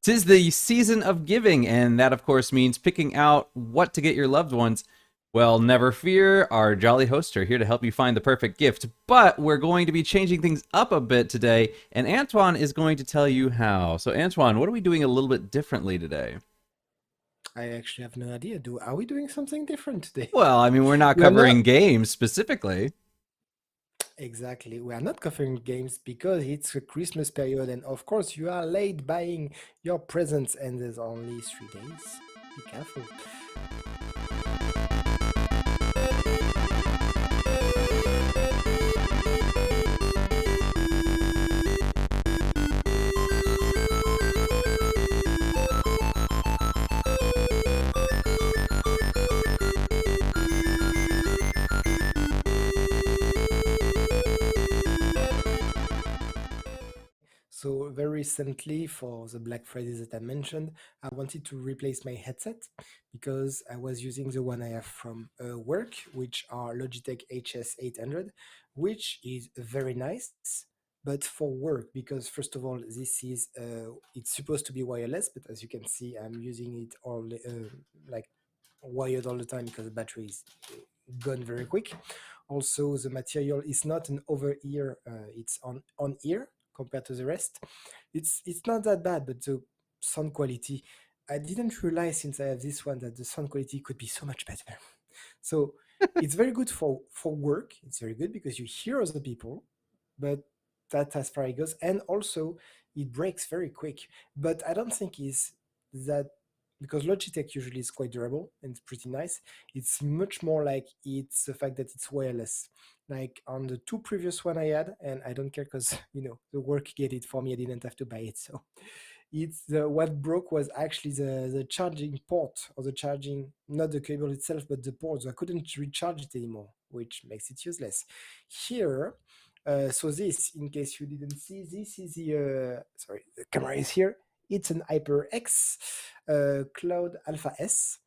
'Tis the season of giving, and that, of course, means picking out what to get your loved ones. Well, never fear, our jolly hosts are here to help you find the perfect gift, but we're going to be changing things up a bit today, and Antoine is going to tell you how. So, Antoine, what are we doing a little bit differently today? I actually have no idea. Are we doing something different today? Well, I mean, we're not We are not covering games specifically. exactly. We are not covering games because it's a Christmas period, and of course, you are late buying your presents, and there's only 3 days. Be careful. So very recently, for the Black Friday that I mentioned, I wanted to replace my headset because I was using the one I have from work, which are Logitech HS800, which is very nice. But for work, because first of all, this is it's supposed to be wireless, but as you can see, I'm using it all like wired all the time because the battery is gone very quick. Also, the material is not an over ear; it's on ear compared to the rest. It's not that bad, but the sound quality, I didn't realize since I have this one that the sound quality could be so much better. So it's very good for work. It's very good because you hear other people, but that's as far as it goes. And also it breaks very quick. But I don't think it's that because Logitech usually is quite durable and it's pretty nice. It's much more like it's the fact that it's wireless. Like on the two previous one I had, and I don't care because the work get it for me. I didn't have to buy it. So it's what broke was actually the charging port or the charging, not the cable itself, but the port. So I couldn't recharge it anymore, which makes it useless. Here, so this, in case you didn't see, this is the sorry, the camera is here. It's an HyperX Cloud Alpha S.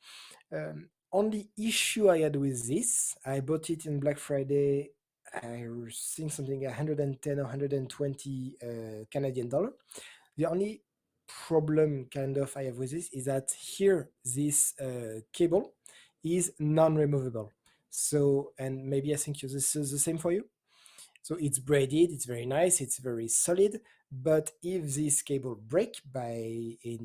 Only issue I had with this, I bought it in Black Friday. I think something 110 or 120 Canadian dollar. The only problem kind of I have with this is that here this cable is non-removable. So, and maybe I think this is the same for you. So it's braided, it's very nice, it's very solid. But if this cable break by if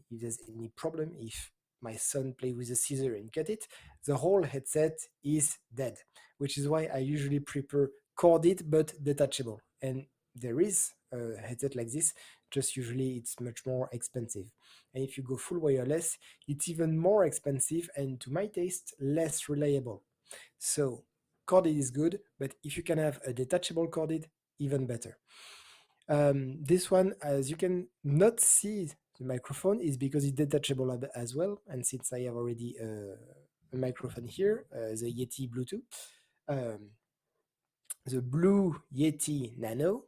there's any problem, if my son play with a scissor and cut it, the whole headset is dead. Which is why I usually prefer corded but detachable. And there is a headset like this, just usually it's much more expensive. And if you go full wireless, it's even more expensive and to my taste, less reliable. So corded is good, but if you can have a detachable corded, even better. This one, as you can not see the microphone, is because it's detachable as well. And since I have already a microphone here, the Yeti Bluetooth, um, the Blue Yeti Nano,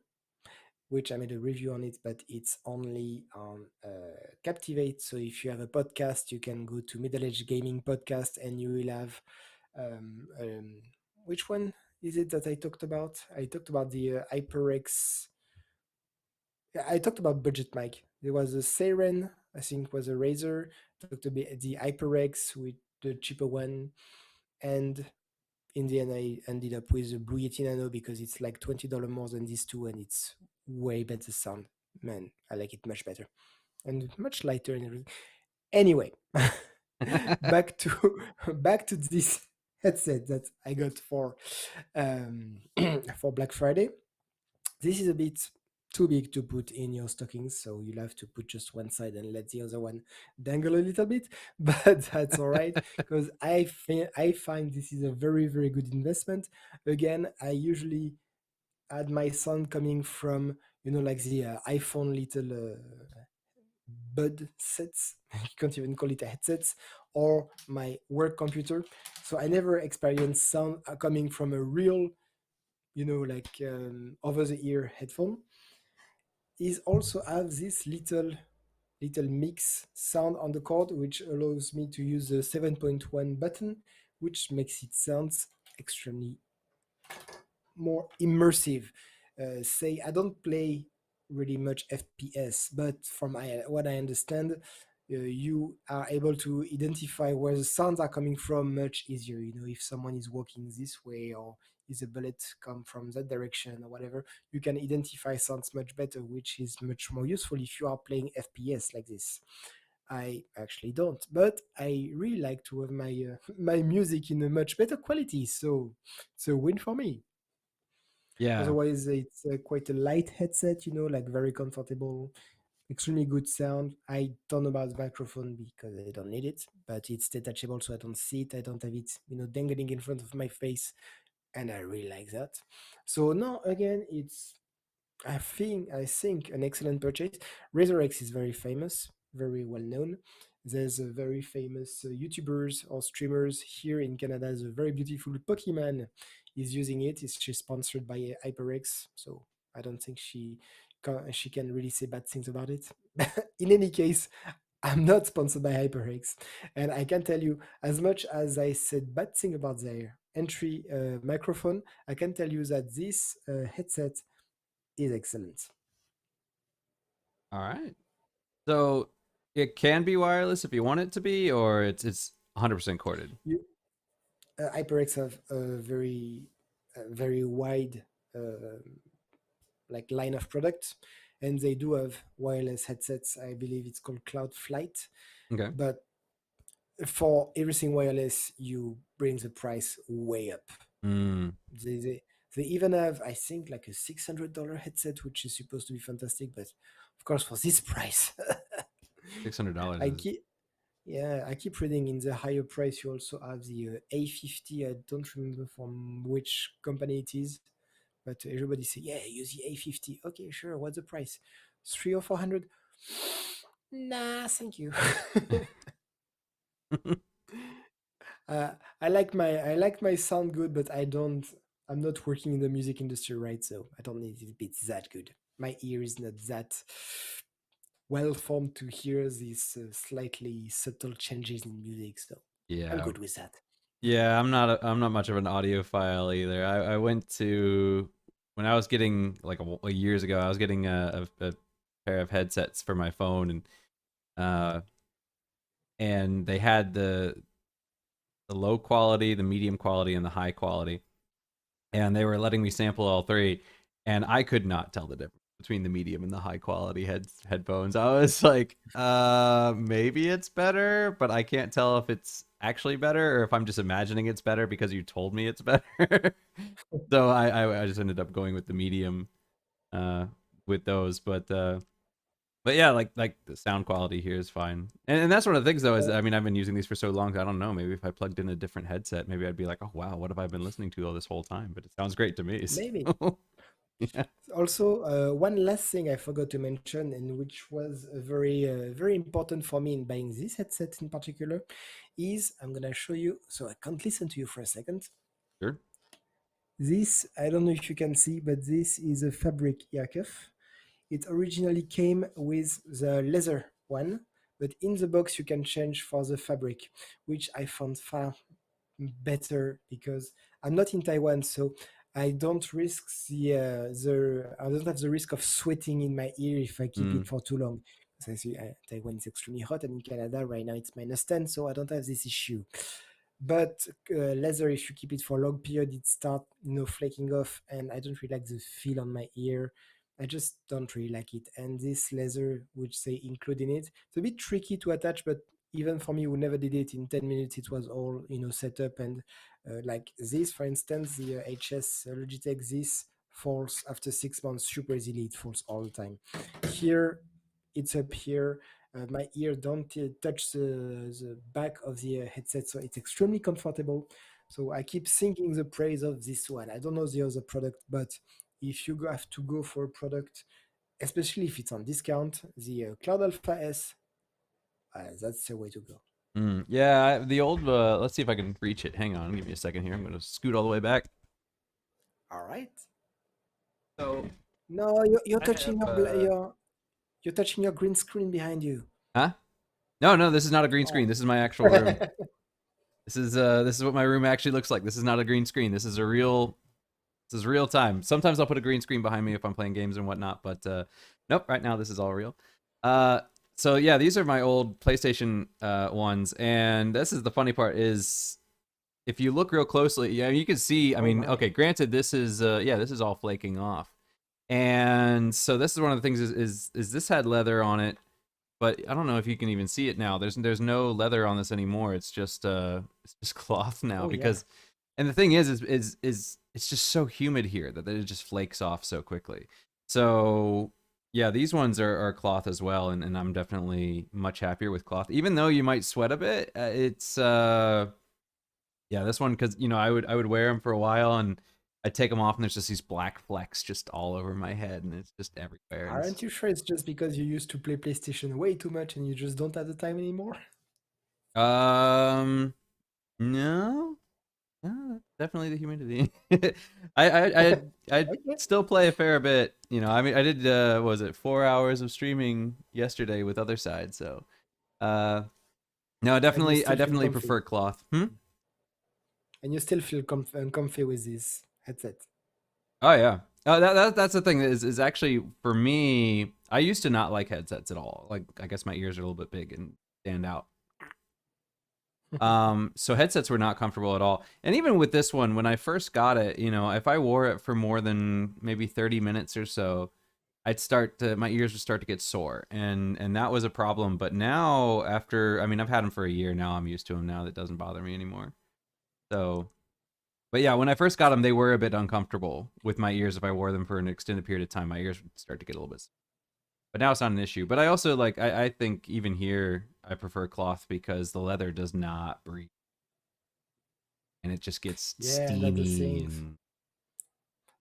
which I made a review on it, but it's only on Captivate. So if you have a podcast, you can go to Middle Age Gaming Podcast and you will have um, um, which one is it that I talked about? I talked about the HyperX. Yeah, I talked about budget mic. There was a Siren, I think was a Razer. Talked about the HyperX with the cheaper one, and in the end, I ended up with the Blue Yeti Nano because it's like $20 more than these two, and it's way better sound. Man, I like it much better and much lighter and everything. Anyway, back to back to this headset that I got um, for Black Friday. This is a bit too big to put in your stockings, so you'll have to put just one side and let the other one dangle a little bit. But that's all right because I find this is a very very good investment. Again, I usually had my son coming from like the iPhone little bud sets. You can't even call it a headsets or my work computer. So I never experienced sound coming from a real like over the ear headphone. Is also have this little mix sound on the cord which allows me to use the 7.1 button, which makes it sounds extremely more immersive. Say I don't play really much FPS, but from what I understand, you are able to identify where the sounds are coming from much easier. You know, if someone is walking this way or is a bullet come from that direction or whatever, you can identify sounds much better, which is much more useful if you are playing FPS like this. I actually don't, but I really like to have my my music in a much better quality. So it's a win for me. Yeah. Otherwise, it's quite a light headset, you know, like very comfortable, extremely good sound. I don't know about the microphone because I don't need it, but it's detachable, so I don't see it. I don't have it, you know, dangling in front of my face, and I really like that. So no, again, it's I think an excellent purchase. Razor X is very famous, very well known. There's a very famous YouTubers or streamers here in Canada. There's a very beautiful Pokemon is using it. She's sponsored by HyperX, so I don't think she can really say bad things about it. In any case, I'm not sponsored by HyperX, and I can tell you as much as I said bad thing about their entry microphone. I can tell you that this headset is excellent. All right. So it can be wireless if you want it to be, or it's 100% corded. You, HyperX have a very wide uh, like line of products, and they do have wireless headsets. I believe it's called Cloud Flight, Okay. but for everything wireless, you bring the price way up. Mm, They they, they even have, I think, like a $600 headset, which is supposed to be fantastic, but of course for this price, $600 I is keep Yeah, I keep reading in the higher price. You also have the A50. I don't remember from which company it is, but everybody say, "Yeah, use the A50." Okay, sure. What's the price? 300 or 400? Nah, thank you. I like my sound good, but I don't. I'm not working in the music industry, right? So I don't need it to be that good. My ear is not that well formed to hear these slightly subtle changes in music. So I'm yeah. good with that. Yeah, I'm not much of an audiophile either. I went to when I was getting like years ago, I was getting a pair of headsets for my phone uh and they had the low quality, the medium quality and the high quality. And they were letting me sample all three, and I could not tell the difference between the medium and the high quality headphones. I was like, maybe it's better, but I can't tell if it's actually better or if I'm just imagining it's better because you told me it's better. So I just ended up going with the medium uh with those, but yeah, like the sound quality here is fine, and that's one of the things though is I mean I've been using these for so long. I don't know. Maybe if I plugged in a different headset, maybe I'd be like, oh wow, what have I been listening to all this whole time? But it sounds great to me. Maybe. So yeah, Also, one last thing I forgot to mention, and which was very important for me in buying this headset in particular, is I'm gonna show you. So I can't listen to you for a second. sure. This I don't know if you can see, but this is a fabric ear cuff. It originally came with the leather one, but in the box you can change for the fabric, which I found far better because I'm not in Taiwan, so I don't risk the I don't have the risk of sweating in my ear if I keep Mm, it for too long. As I see, Taiwan is extremely hot, and in Canada right now it's -10, so I don't have this issue. But leather, if you keep it for a long period, it start flaking off, and I don't really like the feel on my ear. I just don't really like it. And this leather, which they include in it, it's a bit tricky to attach, but even for me who never did it in 10 minutes, it was all set up. And like this, for instance, the HS Logitech, this falls after 6 months super easily. It falls all the time. Here, it's up here. My ear don't touch the back of the headset, so it's extremely comfortable. So I keep singing the praise of this one. I don't know the other product, but if you have to go for a product, especially if it's on discount, the Cloud Alpha S, that's the way to go. yeah, the old. Let's see if I can reach it. Hang on, give me a second here. I'm gonna scoot all the way back. All right. So No, you're I have touching you're touching your green screen behind you. huh? No, no, this is not a green screen. Oh. This is my actual room. This is what my room actually looks like. This is not a green screen. This is real time. Sometimes I'll put a green screen behind me if I'm playing games and whatnot, but Nope, right now this is all real. Uh, so yeah, these are my old PlayStation ones, and this is the funny part is if you look real closely, yeah, you can see. I Oh mean, wow. okay, granted, this is yeah, this is all flaking off, and so this is one of the things is this had leather on it, but I don't know if you can even see it now. There's no leather on this anymore. It's just cloth now Oh yeah. because, and the thing is it's just so humid here that it just flakes off so quickly. So yeah, these ones are cloth as well, and I'm definitely much happier with cloth. Even though you might sweat a bit, it's yeah, this one because I would wear them for a while and I'd take them off and there's just these black flecks just all over my head and it's just everywhere and Aren't it's you sure it's just because you used to play PlayStation way too much and you just don't have the time anymore? um no. No, definitely the humidity. I Okay. still play a fair bit. I mean, I did what was it 4 hours of streaming yesterday with other side. So uh, no, And you I still feel definitely comfy. prefer cloth. Hmm? And you still feel comfy with this headset. Oh yeah. That's the thing is actually for me. I used to not like headsets at all. Like I guess my ears are a little bit big and stand out. So headsets were not comfortable at all. And even with this one, when I first got it, if I wore it for more than maybe 30 minutes or so, my ears would start to get sore. And that was a problem. But now after, I mean, I've had them for a year now. I'm used to them now. That doesn't bother me anymore. So, but yeah, when I first got them, they were a bit uncomfortable with my ears. If I wore them for an extended period of time, my ears would start to get a little bit. But now it's not an issue. But I also like, I think even here, I prefer cloth because the leather does not breathe and it just gets Yeah, that's the steamy thing. and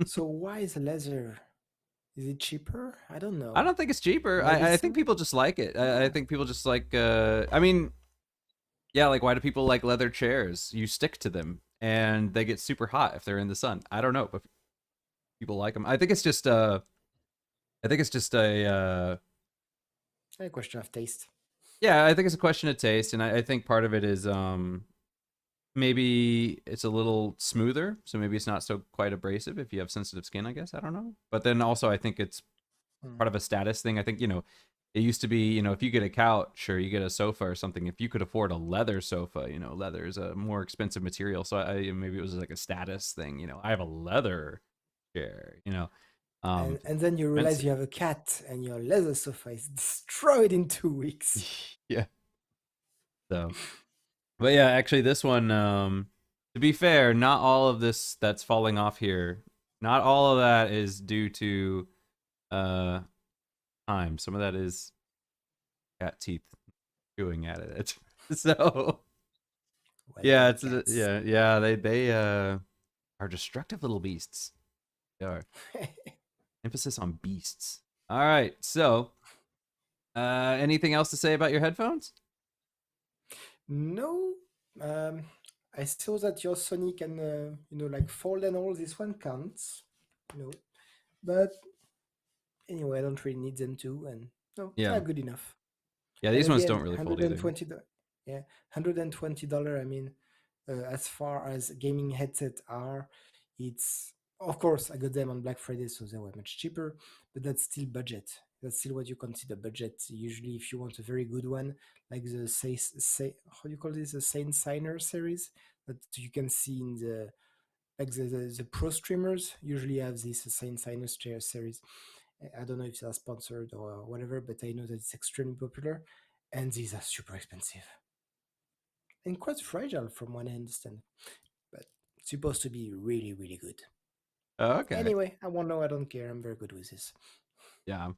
So why is leather? Is it cheaper? I don't I know. don't think it's cheaper. Maybe I think so. people just like it. I Oh. think people just like I mean, yeah, like why do people like leather chairs? You stick to them and they get super hot if they're in the sun. I don't know, but people like them. I think it's just a A question of taste. yeah, I think it's a question of taste and I think part of it is maybe it's a little smoother, so maybe it's not so quite abrasive if you have sensitive skin, I guess. I don't know. But then also I think it's Hmm. part of a status thing. I think, it used to be, if you get a couch or you get a sofa or something, if you could afford a leather sofa, leather is a more expensive material. So maybe it was like a status thing. I have a leather chair, And then you realize expensive. you have a cat and your leather sofa is destroyed in 2 weeks. Yeah. So, but yeah, actually this one, to be fair, not all of this that's falling off here, not all of that is due to, uh, time. Some of that is cat teeth chewing at it. So, Well yeah, done, it's cats. yeah, they are destructive little beasts. They are. Emphasis on beasts. All right. So, anything else to say about your headphones? No, um, I saw that your Sony can, like fold and all. This one counts, but anyway, I don't really need them to, and no, Yeah. they're good enough. Yeah, And these ones don't again, really fold either. $120. Yeah, $120. I mean, as far as gaming headsets are, it's of course I got them on Black Friday, so they were much cheaper. But that's still budget. That's still what you consider budget. Usually, if you want a very good one, like the say how do you call this, the Saint Signer series that you can see in the like the pro streamers usually have this Saint Signer series. I don't know if they're sponsored or whatever, but I know that it's extremely popular, and these are super expensive and quite fragile from what I understand. But it's supposed to be really, really good. Oh, okay. Anyway, I won't know. I don't care. I'm very good with this. Yeah.